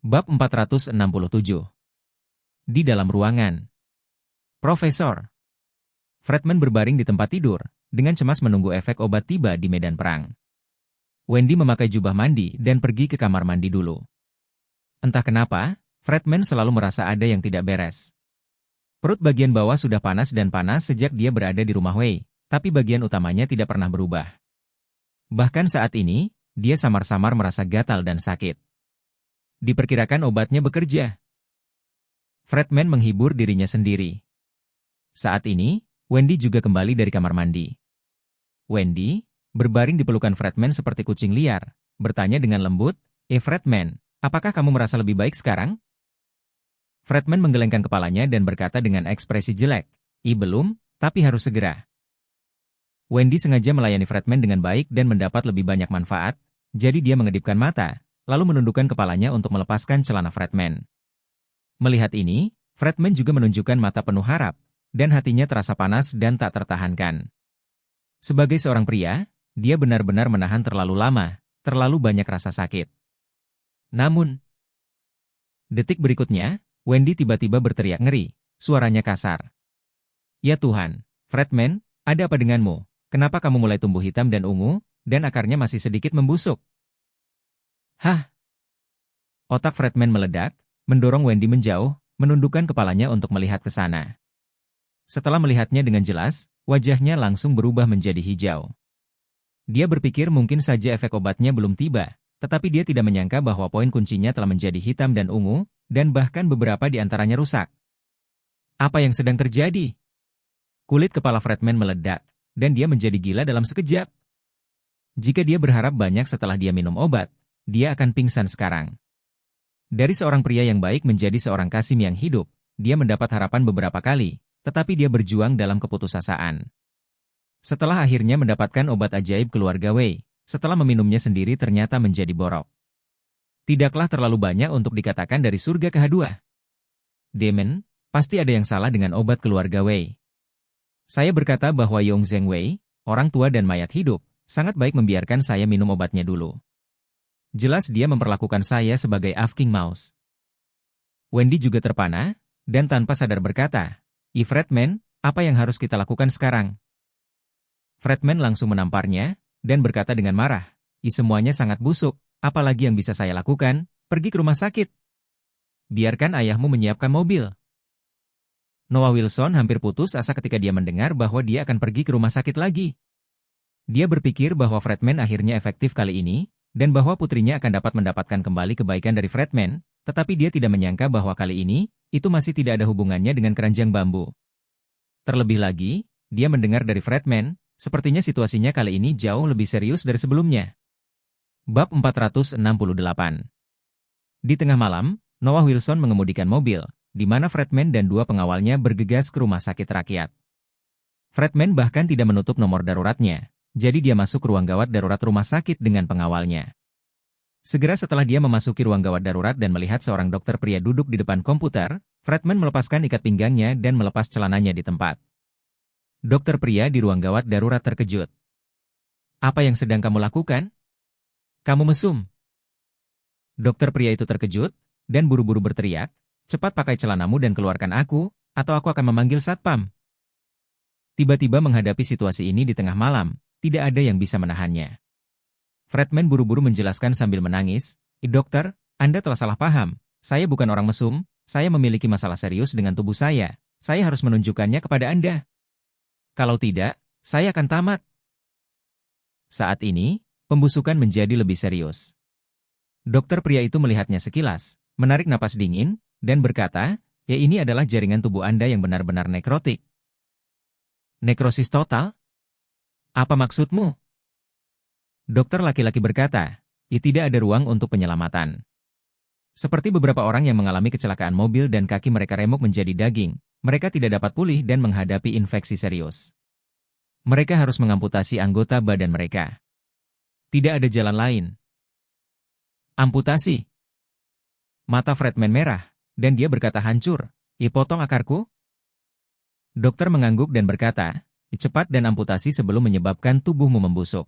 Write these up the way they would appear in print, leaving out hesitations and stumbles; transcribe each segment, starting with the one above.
Bab 467. Di dalam ruangan. Profesor. Fredman berbaring di tempat tidur, dengan cemas menunggu efek obat tiba di medan perang. Wendy memakai jubah mandi dan pergi ke kamar mandi dulu. Entah kenapa, Fredman selalu merasa ada yang tidak beres. Perut bagian bawah sudah panas dan panas sejak dia berada di rumah Wei, tapi bagian utamanya tidak pernah berubah. Bahkan saat ini, dia samar-samar merasa gatal dan sakit. Diperkirakan obatnya bekerja. Fredman menghibur dirinya sendiri. Saat ini, Wendy juga kembali dari kamar mandi. Wendy, berbaring di pelukan Fredman seperti kucing liar, bertanya dengan lembut, Fredman, apakah kamu merasa lebih baik sekarang? Fredman menggelengkan kepalanya dan berkata dengan ekspresi jelek, belum, tapi harus segera. Wendy sengaja melayani Fredman dengan baik dan mendapat lebih banyak manfaat, jadi dia mengedipkan mata, lalu menundukkan kepalanya untuk melepaskan celana Fredman. Melihat ini, Fredman juga menunjukkan mata penuh harap, dan hatinya terasa panas dan tak tertahankan. Sebagai seorang pria, dia benar-benar menahan terlalu lama, terlalu banyak rasa sakit. Namun, detik berikutnya, Wendy tiba-tiba berteriak ngeri, suaranya kasar. Ya Tuhan, Fredman, ada apa denganmu? Kenapa kamu mulai tumbuh hitam dan ungu, dan akarnya masih sedikit membusuk? Hah? Otak Fredman meledak, mendorong Wendy menjauh, menundukkan kepalanya untuk melihat ke sana. Setelah melihatnya dengan jelas, wajahnya langsung berubah menjadi hijau. Dia berpikir mungkin saja efek obatnya belum tiba, tetapi dia tidak menyangka bahwa poin kuncinya telah menjadi hitam dan ungu, dan bahkan beberapa di antaranya rusak. Apa yang sedang terjadi? Kulit kepala Fredman meledak, dan dia menjadi gila dalam sekejap. Jika dia berharap banyak setelah dia minum obat, dia akan pingsan sekarang. Dari seorang pria yang baik menjadi seorang Kasim yang hidup, dia mendapat harapan beberapa kali, tetapi dia berjuang dalam keputusasaan. Setelah akhirnya mendapatkan obat ajaib keluarga Wei, setelah meminumnya sendiri ternyata menjadi borok. Tidaklah terlalu banyak untuk dikatakan dari surga ke-2. Demon, pasti ada yang salah dengan obat keluarga Wei. Saya berkata bahwa Yong Zheng Wei, orang tua dan mayat hidup, sangat baik membiarkan saya minum obatnya dulu. Jelas dia memperlakukan saya sebagai Afking Mouse. Wendy juga terpana, dan tanpa sadar berkata, Fredman, apa yang harus kita lakukan sekarang? Fredman langsung menamparnya, dan berkata dengan marah, semuanya sangat busuk, apalagi yang bisa saya lakukan, pergi ke rumah sakit. Biarkan ayahmu menyiapkan mobil. Noah Wilson hampir putus asa ketika dia mendengar bahwa dia akan pergi ke rumah sakit lagi. Dia berpikir bahwa Fredman akhirnya efektif kali ini, dan bahwa putrinya akan dapat mendapatkan kembali kebaikan dari Fredman, tetapi dia tidak menyangka bahwa kali ini, itu masih tidak ada hubungannya dengan keranjang bambu. Terlebih lagi, dia mendengar dari Fredman, sepertinya situasinya kali ini jauh lebih serius dari sebelumnya. Bab 468. Di tengah malam, Noah Wilson mengemudikan mobil, di mana Fredman dan dua pengawalnya bergegas ke rumah sakit rakyat. Fredman bahkan tidak menutup nomor daruratnya. Jadi dia masuk ke ruang gawat darurat rumah sakit dengan pengawalnya. Segera setelah dia memasuki ruang gawat darurat dan melihat seorang dokter pria duduk di depan komputer, Fredman melepaskan ikat pinggangnya dan melepas celananya di tempat. Dokter pria di ruang gawat darurat terkejut. Apa yang sedang kamu lakukan? Kamu mesum. Dokter pria itu terkejut, dan buru-buru berteriak, cepat pakai celanamu dan keluarkan aku, atau aku akan memanggil satpam. Tiba-tiba menghadapi situasi ini di tengah malam, tidak ada yang bisa menahannya. Fredman buru-buru menjelaskan sambil menangis, dokter, Anda telah salah paham. Saya bukan orang mesum, saya memiliki masalah serius dengan tubuh saya harus menunjukkannya kepada Anda. Kalau tidak, saya akan tamat. Saat ini, pembusukan menjadi lebih serius. Dokter pria itu melihatnya sekilas, menarik napas dingin, dan berkata, ini adalah jaringan tubuh Anda yang benar-benar nekrotik. Nekrosis total? Apa maksudmu? Dokter laki-laki berkata, tidak ada ruang untuk penyelamatan. Seperti beberapa orang yang mengalami kecelakaan mobil dan kaki mereka remuk menjadi daging, mereka tidak dapat pulih dan menghadapi infeksi serius. Mereka harus mengamputasi anggota badan mereka. Tidak ada jalan lain. Amputasi. Mata Fredman merah, dan dia berkata hancur, potong akarku? Dokter mengangguk dan berkata, cepat dan amputasi sebelum menyebabkan tubuhmu membusuk.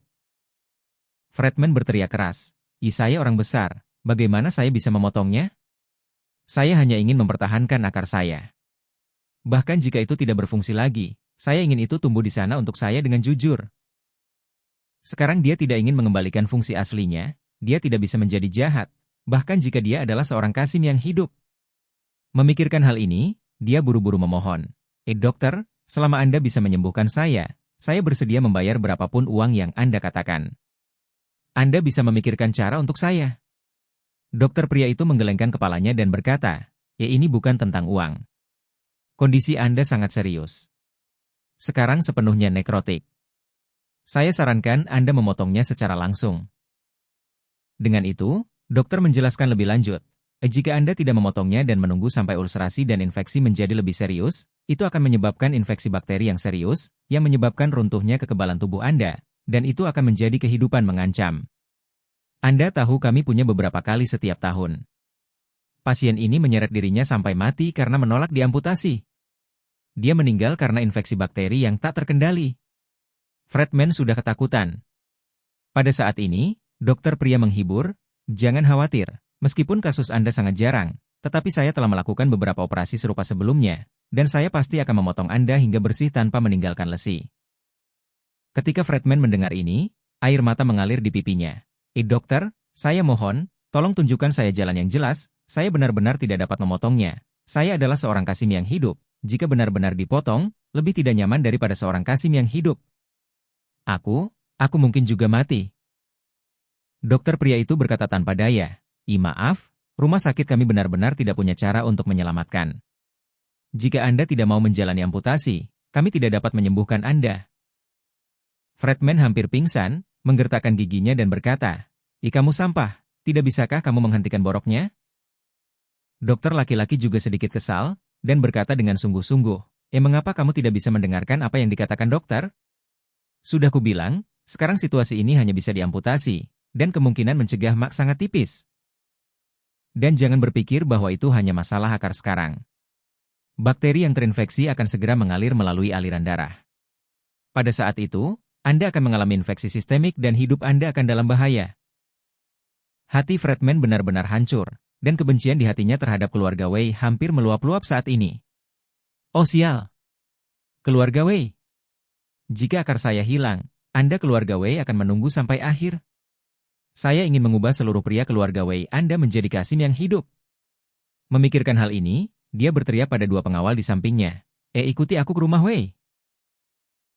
Fredman berteriak keras, saya orang besar, bagaimana saya bisa memotongnya? Saya hanya ingin mempertahankan akar saya. Bahkan jika itu tidak berfungsi lagi, saya ingin itu tumbuh di sana untuk saya dengan jujur. Sekarang dia tidak ingin mengembalikan fungsi aslinya, dia tidak bisa menjadi jahat, bahkan jika dia adalah seorang Kasim yang hidup. Memikirkan hal ini, dia buru-buru memohon. Dokter, selama Anda bisa menyembuhkan saya bersedia membayar berapapun uang yang Anda katakan. Anda bisa memikirkan cara untuk saya. Dokter pria itu menggelengkan kepalanya dan berkata, ini bukan tentang uang. Kondisi Anda sangat serius. Sekarang sepenuhnya nekrotik. Saya sarankan Anda memotongnya secara langsung. Dengan itu, dokter menjelaskan lebih lanjut. Jika Anda tidak memotongnya dan menunggu sampai ulcerasi dan infeksi menjadi lebih serius, itu akan menyebabkan infeksi bakteri yang serius, yang menyebabkan runtuhnya kekebalan tubuh Anda, dan itu akan menjadi kehidupan mengancam. Anda tahu kami punya beberapa kali setiap tahun. Pasien ini menyeret dirinya sampai mati karena menolak diamputasi. Dia meninggal karena infeksi bakteri yang tak terkendali. Fredman sudah ketakutan. Pada saat ini, dokter pria menghibur, jangan khawatir, meskipun kasus Anda sangat jarang, tetapi saya telah melakukan beberapa operasi serupa sebelumnya, dan saya pasti akan memotong Anda hingga bersih tanpa meninggalkan lesi. Ketika Fredman mendengar ini, air mata mengalir di pipinya. Dokter, saya mohon, tolong tunjukkan saya jalan yang jelas, saya benar-benar tidak dapat memotongnya. Saya adalah seorang Kasim yang hidup, jika benar-benar dipotong, lebih tidak nyaman daripada seorang Kasim yang hidup. Aku mungkin juga mati. Dokter pria itu berkata tanpa daya, maaf, rumah sakit kami benar-benar tidak punya cara untuk menyelamatkan. Jika Anda tidak mau menjalani amputasi, kami tidak dapat menyembuhkan Anda. Fredman hampir pingsan, menggertakkan giginya dan berkata, kamu sampah, tidak bisakah kamu menghentikan boroknya? Dokter laki-laki juga sedikit kesal, dan berkata dengan sungguh-sungguh, mengapa kamu tidak bisa mendengarkan apa yang dikatakan dokter? Sudah kubilang, sekarang situasi ini hanya bisa diamputasi, dan kemungkinan mencegah mak sangat tipis. Dan jangan berpikir bahwa itu hanya masalah akar sekarang. Bakteri yang terinfeksi akan segera mengalir melalui aliran darah. Pada saat itu, Anda akan mengalami infeksi sistemik dan hidup Anda akan dalam bahaya. Hati Fredman benar-benar hancur, dan kebencian di hatinya terhadap keluarga Wei hampir meluap-luap saat ini. Oh sial! Keluarga Wei! Jika akar saya hilang, Anda keluarga Wei akan menunggu sampai akhir. Saya ingin mengubah seluruh pria keluarga Wei Anda menjadi Kasim yang hidup. Memikirkan hal ini, dia berteriak pada dua pengawal di sampingnya. Ikuti aku ke rumah Wei.